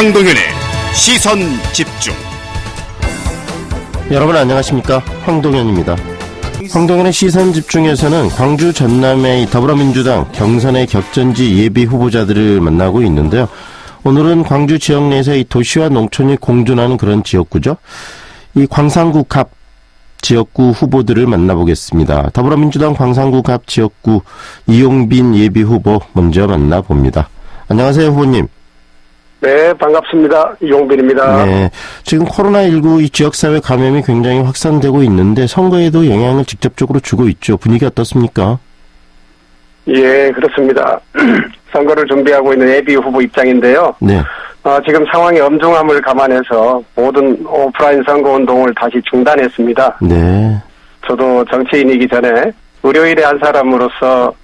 황동현의 시선집중. 여러분 안녕하십니까, 황동현입니다. 황동현의 시선집중에서는 광주 전남의 더불어민주당 경선의 격전지 예비 후보자들을 만나고 있는데요. 오늘은 광주 지역 내에서 이 도시와 농촌이 공존하는 그런 지역구죠. 이 광산구 갑 지역구 후보들을 만나보겠습니다. 더불어민주당 광산구 갑 지역구 이용빈 예비 후보 먼저 만나봅니다. 안녕하세요, 후보님. 네, 반갑습니다. 이용빈입니다. 네, 지금 코로나19 이 지역사회 감염이 굉장히 확산되고 있는데 선거에도 영향을 직접적으로 주고 있죠. 분위기 어떻습니까? 예, 그렇습니다. 선거를 준비하고 있는 예비 후보 입장인데요. 네. 지금 상황의 엄중함을 감안해서 모든 오프라인 선거운동을 다시 중단했습니다. 네. 저도 정치인이기 전에 의료인의 한 사람으로서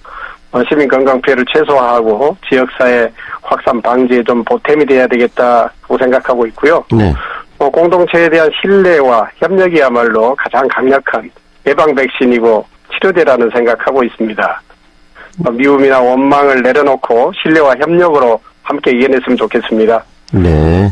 시민 건강 피해를 최소화하고 지역사회 확산 방지에 좀 보탬이 돼야 되겠다고 생각하고 있고요. 네. 공동체에 대한 신뢰와 협력이야말로 가장 강력한 예방 백신이고 치료제라는 생각하고 있습니다. 미움이나 원망을 내려놓고 신뢰와 협력으로 함께 이겨냈으면 좋겠습니다. 네.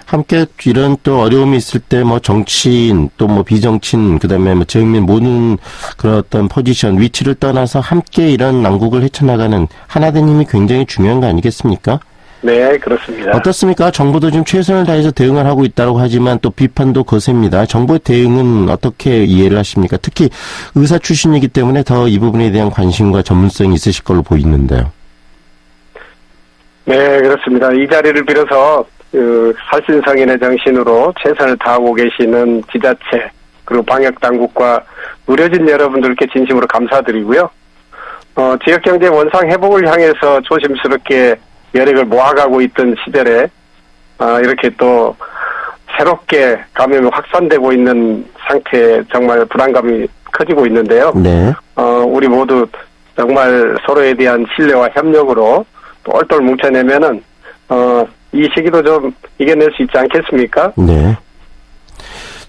함께 이런 또 어려움이 있을 때 뭐 정치인 또 뭐 비정치인 그다음에 뭐 지역민 모든 그런 어떤 포지션 위치를 떠나서 함께 이런 난국을 헤쳐나가는 하나된 힘이 굉장히 중요한 거 아니겠습니까? 네, 그렇습니다. 어떻습니까? 정부도 지금 최선을 다해서 대응을 하고 있다고 하지만 또 비판도 거셉니다. 정부의 대응은 어떻게 이해를 하십니까? 특히 의사 출신이기 때문에 더 이 부분에 대한 관심과 전문성이 있으실 걸로 보이는데요. 네, 그렇습니다. 이 자리를 빌어서 살신성인의 정신으로 최선을 다하고 계시는 지자체 그리고 방역당국과 의료진 여러분들께 진심으로 감사드리고요. 지역경제 원상 회복을 향해서 조심스럽게 여력을 모아가고 있던 시절에 이렇게 또 새롭게 감염이 확산되고 있는 상태에 정말 불안감이 커지고 있는데요. 네. 우리 모두 정말 서로에 대한 신뢰와 협력으로 똘똘 뭉쳐내면은 이 시기도 좀 이겨낼 수 있지 않겠습니까? 네.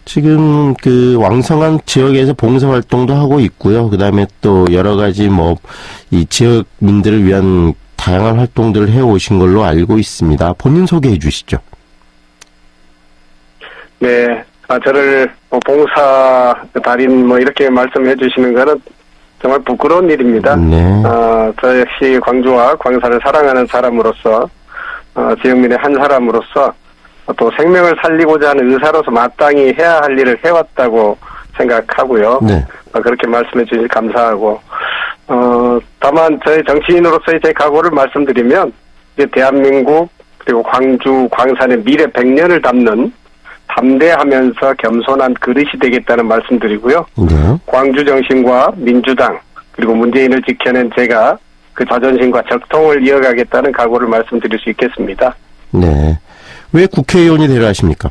지금 그 왕성한 지역에서 봉사활동도 하고 있고요. 그다음에 또 여러 가지 뭐 이 지역민들을 위한 다양한 활동들을 해오신 걸로 알고 있습니다. 본인 소개해 주시죠. 네. 저를 봉사 달인 뭐 이렇게 말씀해 주시는 거는 정말 부끄러운 일입니다. 네. 저 역시 광주와 광산을 사랑하는 사람으로서 지역민의 한 사람으로서 또 생명을 살리고자 하는 의사로서 마땅히 해야 할 일을 해왔다고 생각하고요. 네. 그렇게 말씀해 주셔서 감사하고 다만 저희 정치인으로서의 제 각오를 말씀드리면 이제 대한민국 그리고 광주 광산의 미래 100년을 담는 담대하면서 겸손한 그릇이 되겠다는 말씀드리고요. 네. 광주 정신과 민주당 그리고 문재인을 지켜낸 제가 그 자존심과 적통을 이어가겠다는 각오를 말씀드릴 수 있겠습니다. 네. 왜 국회의원이 되려 하십니까?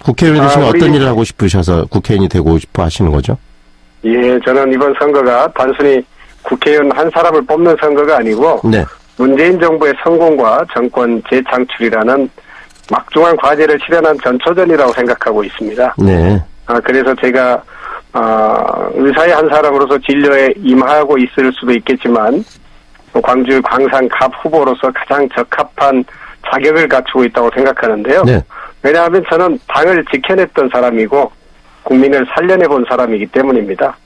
국회의원이 되시면 어떤 일을 하고 싶으셔서 국회의원이 되고 싶어 하시는 거죠? 예, 저는 이번 선거가 단순히 국회의원 한 사람을 뽑는 선거가 아니고 네. 문재인 정부의 성공과 정권 재창출이라는 막중한 과제를 실현한 전초전이라고 생각하고 있습니다. 네. 그래서 제가 의사의 한 사람으로서 진료에 임하고 있을 수도 있겠지만 광주 광산 갑 후보로서 가장 적합한 자격을 갖추고 있다고 생각하는데요. 네. 왜냐하면 저는 당을 지켜냈던 사람이고 국민을 살려내본 사람이기 때문입니다.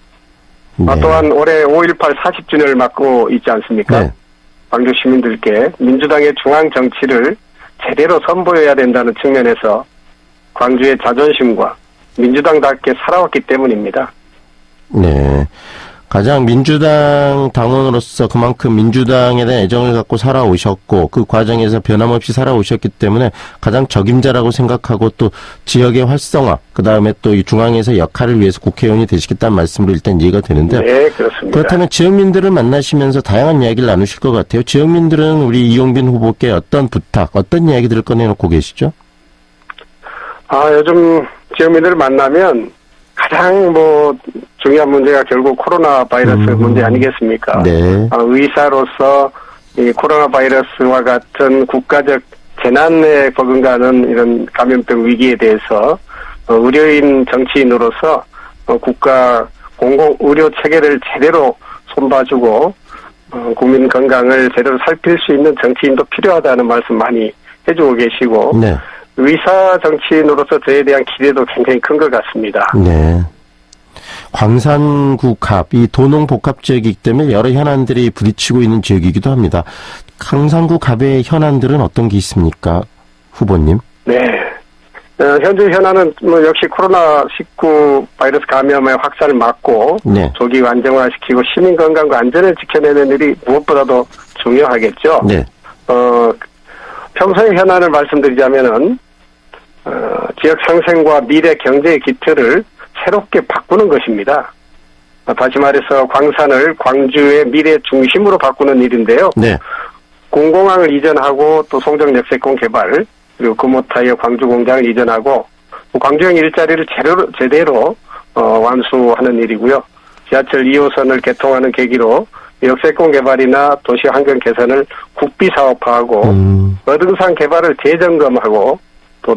네. 또한 올해 5.18 40주년을 맞고 있지 않습니까? 네. 광주 시민들께 민주당의 중앙 정치를 제대로 선보여야 된다는 측면에서 광주의 자존심과 민주당답게 살아왔기 때문입니다. 네. 가장 민주당 당원으로서 그만큼 민주당에 대한 애정을 갖고 살아오셨고 그 과정에서 변함없이 살아오셨기 때문에 가장 적임자라고 생각하고 또 지역의 활성화 그다음에 또 이 중앙에서 역할을 위해서 국회의원이 되시겠다는 말씀으로 일단 이해가 되는데요. 네, 그렇습니다. 그렇다면 지역민들을 만나시면서 다양한 이야기를 나누실 것 같아요. 지역민들은 우리 이용빈 후보께 어떤 부탁, 어떤 이야기들을 꺼내놓고 계시죠? 요즘 지역민들을 만나면 가장 중요한 문제가 결국 코로나 바이러스 문제 아니겠습니까? 네. 의사로서 이 코로나 바이러스와 같은 국가적 재난에 버금가는 이런 감염병 위기에 대해서 의료인 정치인으로서 국가 공공의료 체계를 제대로 손봐주고 국민 건강을 제대로 살필 수 있는 정치인도 필요하다는 말씀 많이 해주고 계시고 네. 의사 정치인으로서 저에 대한 기대도 굉장히 큰 것 같습니다. 네. 광산구 갑, 이 도농 복합 지역이기 때문에 여러 현안들이 부딪히고 있는 지역이기도 합니다. 광산구 갑의 현안들은 어떤 시습니까, 후보님? 네. 현재 현안은 역시 코로나19 바이러스 감염의 확산을 막고 네. 조기 안정화시키고 시민 건강과 안전을 지켜내는 일이 무엇보다도 중요하겠죠. 네. 평소의 현안을 말씀드리자면은 지역 상생과 미래 경제의 기틀을 새롭게 바꾸는 것입니다. 다시 말해서 광산을 광주의 미래 중심으로 바꾸는 일인데요. 네. 공공항을 이전하고 또 송정 역세권 개발 그리고 금호타이어 광주 공장을 이전하고 광주형 일자리를 제대로 완수하는 일이고요. 지하철 2호선을 개통하는 계기로 역세권 개발이나 도시 환경 개선을 국비 사업화하고 어등산 개발을 재점검하고 또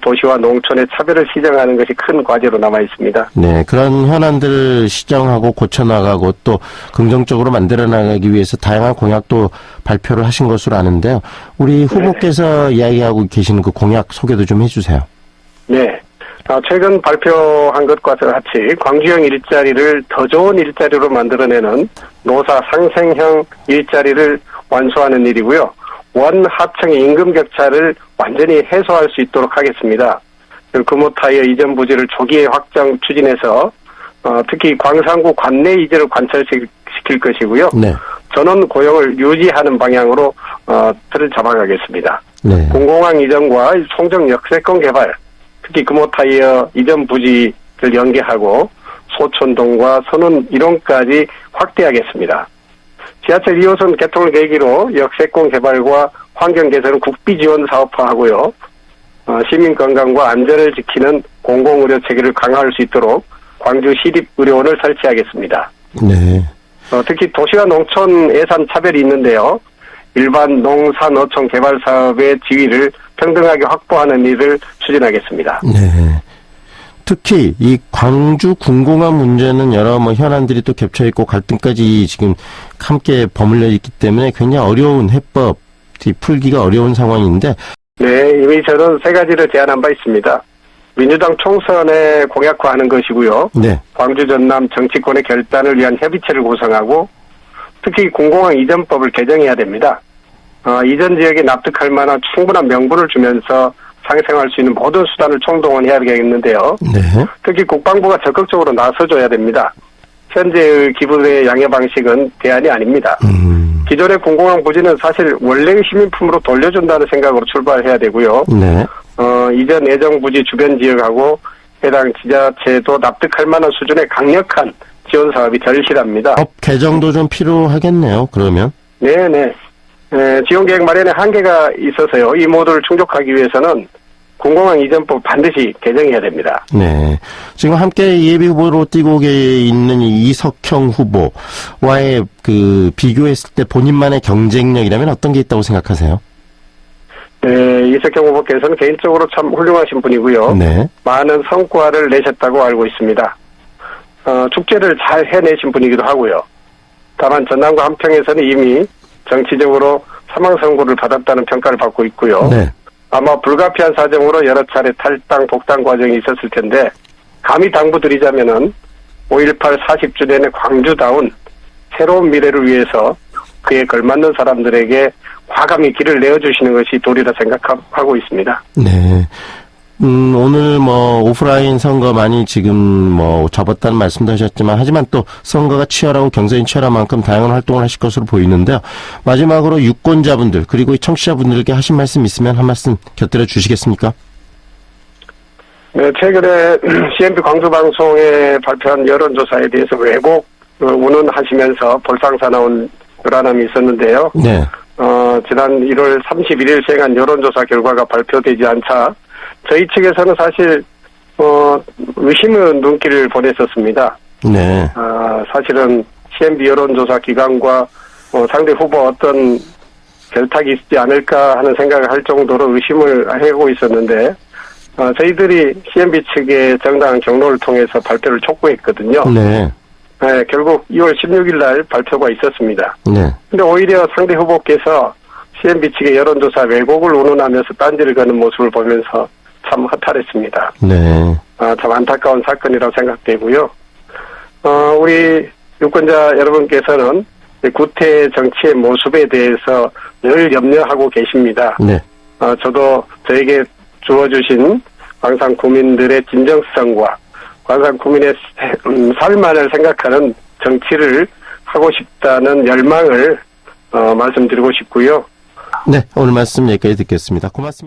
도시와 농촌의 차별을 시정하는 것이 큰 과제로 남아 있습니다. 네, 그런 현안들을 시정하고 고쳐나가고 또 긍정적으로 만들어나가기 위해서 다양한 공약도 발표를 하신 것으로 아는데요. 우리 후보께서 이야기하고 계시는 그 공약 소개도 좀 해주세요. 네. 최근 발표한 것과 같이 광주형 일자리를 더 좋은 일자리로 만들어내는 노사 상생형 일자리를 완수하는 일이고요. 원하층의 임금 격차를 완전히 해소할 수 있도록 하겠습니다. 금호타이어 이전 부지를 조기에 확장 추진해서 특히 광산구 관내 이전을 관철시킬 것이고요. 네. 전원 고용을 유지하는 방향으로 틀을 잡아가겠습니다. 네. 공공항 이전과 송정 역세권 개발, 특히 금호타이어 이전 부지를 연계하고 소촌동과 선운 1호까지 확대하겠습니다. 지하철 2호선 개통을 계기로 역세권 개발과 환경 개선은 국비 지원 사업화하고요. 시민 건강과 안전을 지키는 공공의료 체계를 강화할 수 있도록 광주 시립의료원을 설치하겠습니다. 네. 특히 도시와 농촌 예산 차별이 있는데요. 일반 농산 어촌 개발 사업의 지위를 평등하게 확보하는 일을 추진하겠습니다. 네. 특히 이 광주 군공항 문제는 여러 현안들이 또 겹쳐 있고 갈등까지 지금 함께 버물려 있기 때문에 굉장히 어려운 해법 풀기가 어려운 상황인데. 네, 이미 저는 세 가지를 제안한 바 있습니다. 민주당 총선에 공약화하는 것이고요. 네. 광주 전남 정치권의 결단을 위한 협의체를 구성하고 특히 군공항 이전법을 개정해야 됩니다. 이전 지역에 납득할 만한 충분한 명분을 주면서 상생할 수 있는 모든 수단을 총동원해야 되겠는데요. 네. 특히 국방부가 적극적으로 나서줘야 됩니다. 현재의 기부의 양해 방식은 대안이 아닙니다. 기존의 공공항 부지는 사실 원래의 시민품으로 돌려준다는 생각으로 출발해야 되고요. 네. 이전 예정 부지 주변 지역하고 해당 지자체도 납득할 만한 수준의 강력한 지원 사업이 절실합니다. 법 개정도 좀 필요하겠네요. 그러면. 네네. 지원 계획 마련에 한계가 있어서요. 이 모두를 충족하기 위해서는 공공항 이전법 반드시 개정해야 됩니다. 네. 지금 함께 예비 후보로 뛰고 있는 이석형 후보와의 비교했을 때 본인만의 경쟁력이라면 어떤 게 있다고 생각하세요? 네, 이석형 후보께서는 개인적으로 참 훌륭하신 분이고요. 네. 많은 성과를 내셨다고 알고 있습니다. 축제를 잘 해내신 분이기도 하고요. 다만 전남과 함평에서는 이미 정치적으로 사망 선고를 받았다는 평가를 받고 있고요. 네. 아마 불가피한 사정으로 여러 차례 탈당, 복당 과정이 있었을 텐데 감히 당부드리자면은 5.18 40주년의 광주다운 새로운 미래를 위해서 그에 걸맞는 사람들에게 과감히 길을 내어주시는 것이 도리라 생각하고 있습니다. 네. 오늘 오프라인 선거 많이 지금 접었다는 말씀도 하셨지만, 하지만 또 선거가 치열하고 경선이 치열한 만큼 다양한 활동을 하실 것으로 보이는데요. 마지막으로 유권자분들, 그리고 청취자분들께 하신 말씀 있으면 한 말씀 곁들여 주시겠습니까? 네, 최근에 CNB 광주방송에 발표한 여론조사에 대해서 왜곡 운운하시면서 볼상사 나온 불안함이 있었는데요. 네. 지난 1월 31일 시행한 여론조사 결과가 발표되지 않자 저희 측에서는 사실 의심의 눈길을 보냈었습니다. 네. 사실은 CNB 여론조사 기관과 상대 후보 어떤 결탁이 있지 않을까 하는 생각을 할 정도로 의심을 하고 있었는데 저희들이 CNB 측의 정당한 경로를 통해서 발표를 촉구했거든요. 네. 네, 결국 2월 16일 날 발표가 있었습니다. 네. 근데 오히려 상대 후보께서 CNB 측의 여론조사 왜곡을 운운하면서 딴지를 거는 모습을 보면서 참 허탈했습니다. 네. 참 안타까운 사건이라고 생각되고요. 우리 유권자 여러분께서는 구태 정치의 모습에 대해서 늘 염려하고 계십니다. 네. 저도 저에게 주어주신 광산 구민들의 진정성과 광산 구민의 삶만을 생각하는 정치를 하고 싶다는 열망을 말씀드리고 싶고요. 네. 오늘 말씀 여기까지 듣겠습니다. 고맙습니다.